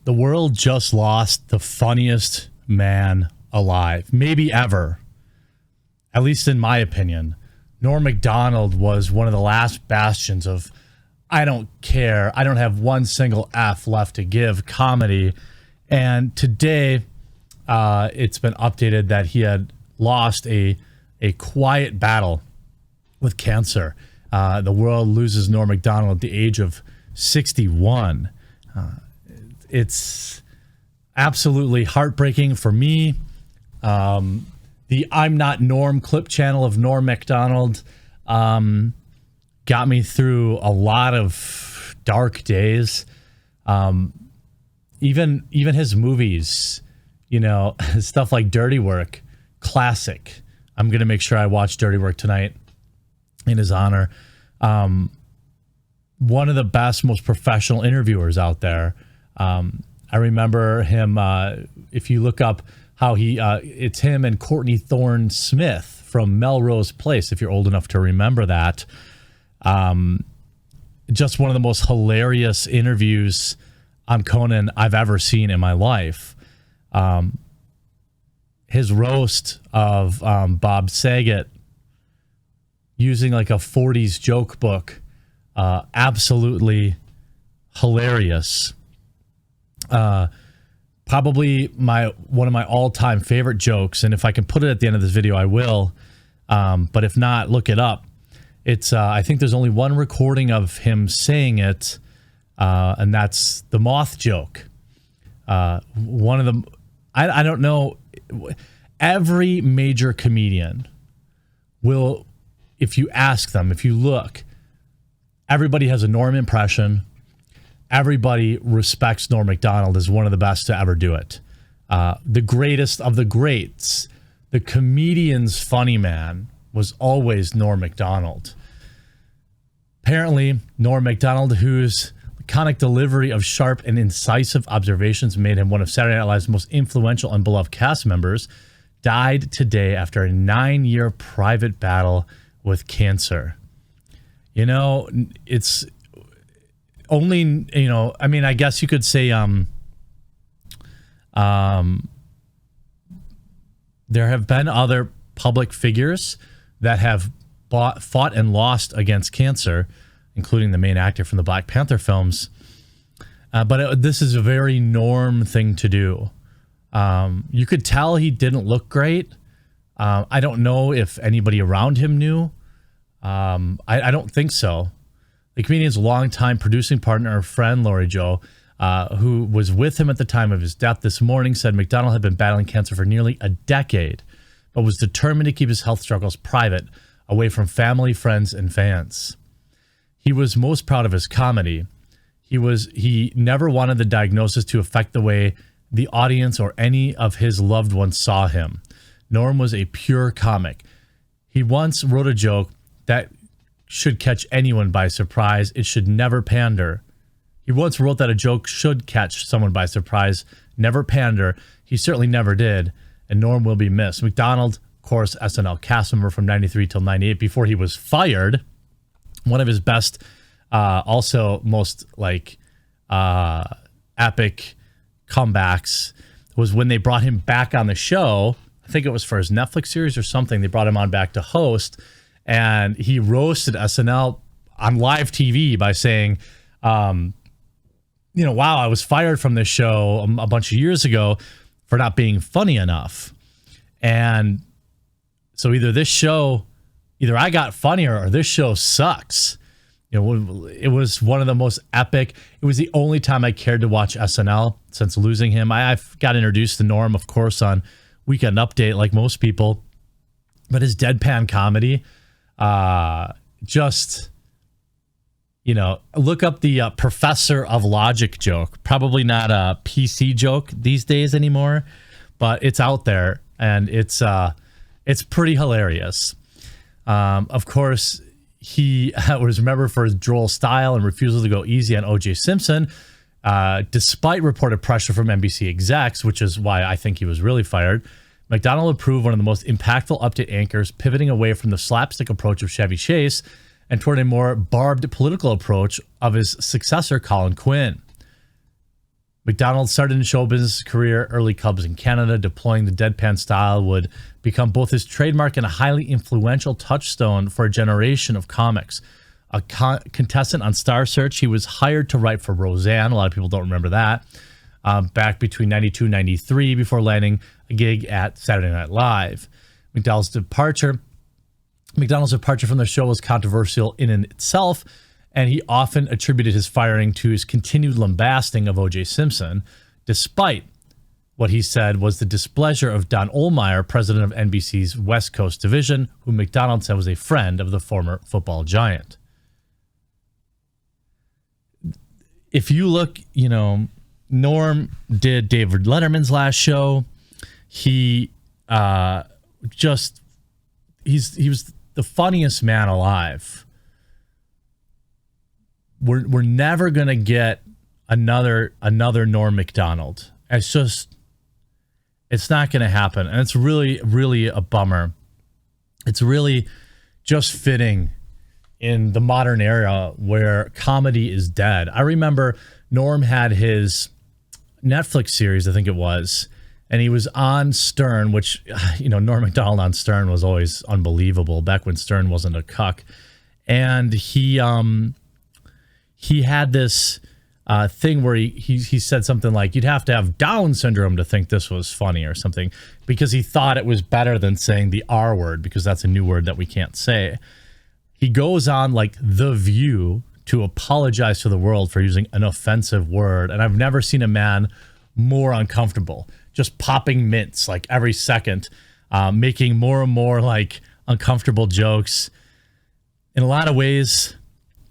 The world just lost the funniest man alive, maybe ever, at least in my opinion. Norm MacDonald was one of the last bastions of I don't care, I don't have one single F left to give comedy. And today, it's been updated that he had lost a quiet battle with cancer. The world loses Norm MacDonald at the age of 61. It's absolutely heartbreaking for me. The I'm Not Norm clip channel of Norm MacDonald got me through a lot of dark days. Even his movies, you know, stuff like Dirty Work, classic. I'm going to make sure I watch Dirty Work tonight in his honor. One of the best, most professional interviewers out there. I remember him, if you look up how it's him and Courtney Thorne Smith from Melrose Place, if you're old enough to remember that. Just one of the most hilarious interviews on Conan I've ever seen in my life. His roast of Bob Saget using like a 40s joke book, absolutely hilarious. Probably one of my all-time favorite jokes, and if I can put it at the end of this video, I will. But if not, look it up. It's I think there's only one recording of him saying it, and that's the moth joke. One of them, I don't know. Every major comedian will, if you ask them, if you look, everybody has a Norm impression. Everybody respects Norm MacDonald as one of the best to ever do it. The greatest of the greats, the comedian's funny man, was always Norm MacDonald. Apparently, Norm MacDonald, whose laconic delivery of sharp and incisive observations made him one of Saturday Night Live's most influential and beloved cast members, died today after a 9-year private battle with cancer. You know, it's only, you know, I mean, I guess you could say there have been other public figures that have fought and lost against cancer, including the main actor from the Black Panther films. But this is a very Norm thing to do. You could tell he didn't look great. I don't know if anybody around him knew. I don't think so. The comedian's longtime producing partner or friend, Lori Jo, who was with him at the time of his death this morning, said MacDonald had been battling cancer for nearly a decade, but was determined to keep his health struggles private, away from family, friends, and fans. He was most proud of his comedy. He never wanted the diagnosis to affect the way the audience or any of his loved ones saw him. Norm was a pure comic. He once wrote a joke that should catch anyone by surprise. It should never pander. He once wrote that a joke should catch someone by surprise, never pander. He certainly never did, and Norm will be missed. MacDonald, of course, SNL cast member from 93 till 98 before he was fired. One of his best, also most like epic comebacks was when they brought him back on the show. I think it was for his Netflix series or something. They brought him on back to host, and he roasted SNL on live TV by saying, you know, wow, I was fired from this show a bunch of years ago for not being funny enough. And so either I got funnier or this show sucks. You know, it was one of the most epic. It was the only time I cared to watch SNL since losing him. I've got introduced to Norm, of course, on Weekend Update, like most people. But his deadpan comedy, just, you know, look up the Professor of Logic joke. Probably not a PC joke these days anymore, but it's out there, and it's pretty hilarious. Of course, he was remembered for his droll style and refusal to go easy on O.J. Simpson, despite reported pressure from NBC execs, which is why I think he was really fired. MacDonald proved one of the most impactful update anchors, pivoting away from the slapstick approach of Chevy Chase and toward a more barbed political approach of his successor, Colin Quinn. MacDonald started in show business career, early Cubs in Canada. Deploying the deadpan style would become both his trademark and a highly influential touchstone for a generation of comics. A contestant on Star Search, he was hired to write for Roseanne. A lot of people don't remember that. Back between 92 and 93 before landing a gig at Saturday Night Live. MacDonald's departure from the show was controversial in itself, and he often attributed his firing to his continued lambasting of O.J. Simpson, despite what he said was the displeasure of Don Ohlmeyer, president of NBC's West Coast division, who MacDonald said was a friend of the former football giant. If you look, Norm did David Letterman's last show. He was the funniest man alive. We're never gonna get another Norm MacDonald. It's not gonna happen, and it's really, really a bummer. It's really just fitting in the modern era where comedy is dead. I remember Norm had his Netflix series, I think it was, and he was on Stern, which, Norm MacDonald on Stern was always unbelievable back when Stern wasn't a cuck. And he had this thing where he said something like, you'd have to have Down syndrome to think this was funny or something, because he thought it was better than saying the R word, because that's a new word that we can't say. He goes on like The View to apologize to the world for using an offensive word. And I've never seen a man more uncomfortable, just popping mints like every second, making more and more like uncomfortable jokes. In a lot of ways,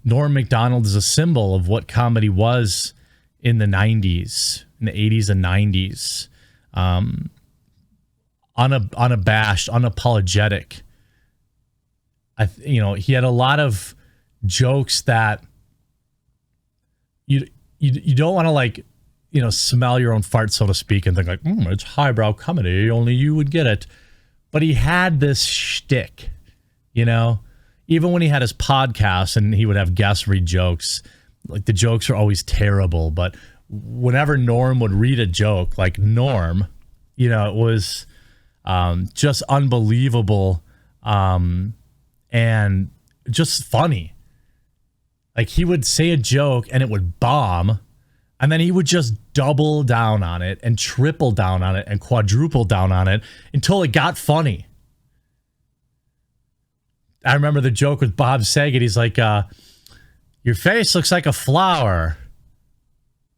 Norm MacDonald is a symbol of what comedy was in the 90s, in the 80s and 90s. Unabashed, unapologetic. He had a lot of jokes that you don't want to smell your own fart, so to speak, and think like, it's highbrow comedy, only you would get it. But he had this shtick, even when he had his podcast and he would have guests read jokes, like the jokes are always terrible. But whenever Norm would read a joke, like Norm, it was just unbelievable and just funny. Like he would say a joke and it would bomb, and then he would just double down on it and triple down on it and quadruple down on it until it got funny. I remember the joke with Bob Saget. He's like, your face looks like a flower.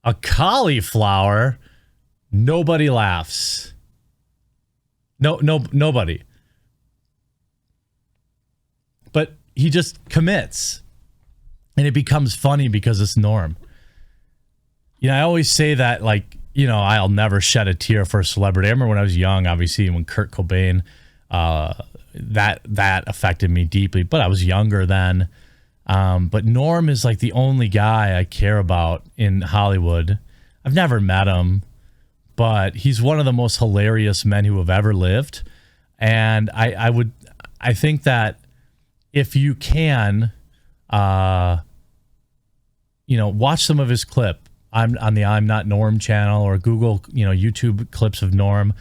A cauliflower? Nobody laughs. Nobody. But he just commits. And it becomes funny because it's Norm. I always say that, I'll never shed a tear for a celebrity. I remember when I was young, obviously, when Kurt Cobain, that affected me deeply. But I was younger then. But Norm is like the only guy I care about in Hollywood. I've never met him, but he's one of the most hilarious men who have ever lived. And I think that if you can, watch some of his clip. I'm on the I'm Not Norm channel, or Google, YouTube clips of Norm,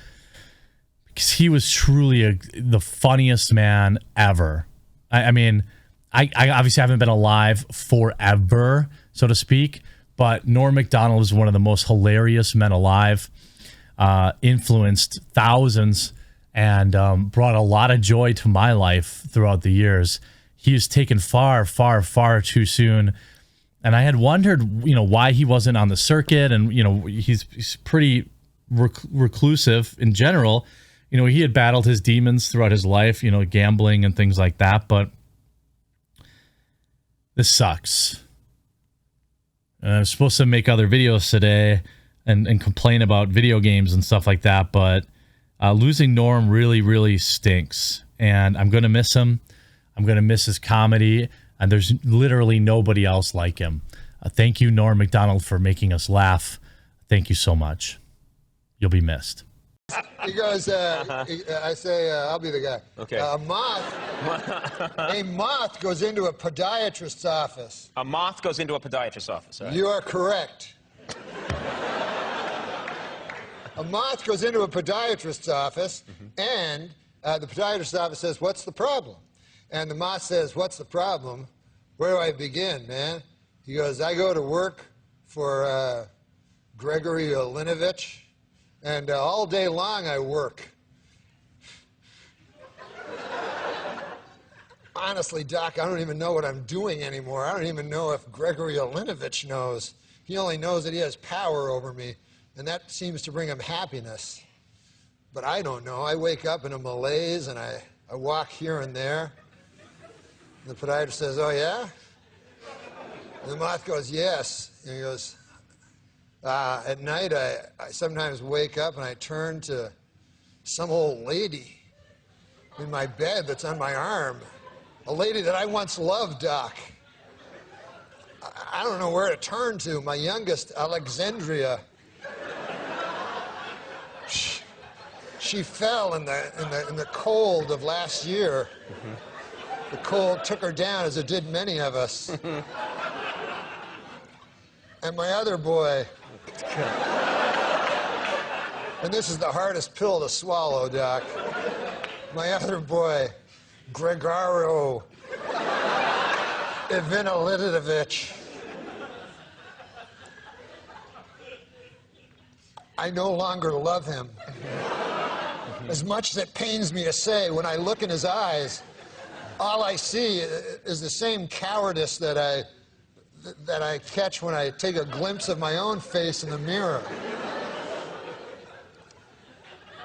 because he was truly the funniest man ever. I mean, I obviously haven't been alive forever, so to speak, but Norm MacDonald was one of the most hilarious men alive, influenced thousands, and brought a lot of joy to my life throughout the years. He was taken far, far, far too soon. And I had wondered, why he wasn't on the circuit. And, he's pretty reclusive in general. He had battled his demons throughout his life, gambling and things like that. But this sucks. I'm supposed to make other videos today and complain about video games and stuff like that. But losing Norm really, really stinks. And I'm going to miss him. I'm going to miss his comedy. And there's literally nobody else like him. Thank you, Norm MacDonald, for making us laugh. Thank you so much. You'll be missed. He goes, I say, I'll be the guy. Okay. A moth goes into a podiatrist's office. A moth goes into a podiatrist's office. Right? You are correct. a moth goes into a podiatrist's office, and the podiatrist's office says, "What's the problem?" And the moth says, "What's the problem? Where do I begin, man?" He goes, "I go to work for Gregory Olinovich, and all day long I work." Honestly, Doc, I don't even know what I'm doing anymore. I don't even know if Gregory Olinovich knows. He only knows that he has power over me, and that seems to bring him happiness. But I don't know. I wake up in a malaise, and I walk here and there. And the podiatrist says, "Oh, yeah?" And the moth goes, "Yes." And he goes, "At night, I sometimes wake up, and I turn to some old lady in my bed that's on my arm. A lady that I once loved, Doc. I don't know where to turn to. My youngest, Alexandria. She fell in the cold of last year. The cold took her down, as it did many of us. And my other boy, and this is the hardest pill to swallow, Doc. My other boy, Gregaro Ivanilidovich. I no longer love him. As much as it pains me to say, when I look in his eyes, all I see is the same cowardice that I catch when I take a glimpse of my own face in the mirror.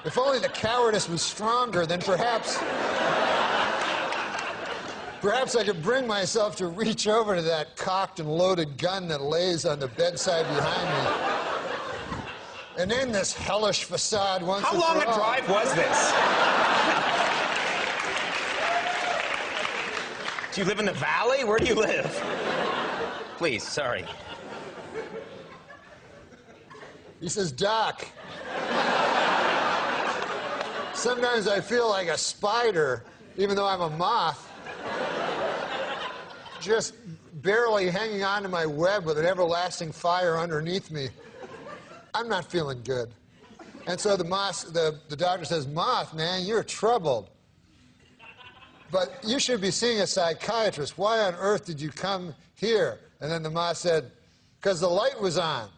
If only the cowardice was stronger, then perhaps I could bring myself to reach over to that cocked and loaded gun that lays on the bedside behind me and end this hellish facade once and for all. How long a drive was this? Do you live in the valley? Where do you live? Please, sorry. He says, "Doc, sometimes I feel like a spider, even though I'm a moth, just barely hanging on to my web with an everlasting fire underneath me. I'm not feeling good." And so the doctor says, "Moth, man, you're troubled. But you should be seeing a psychiatrist. Why on earth did you come here?" And then the moth said, "Because the light was on."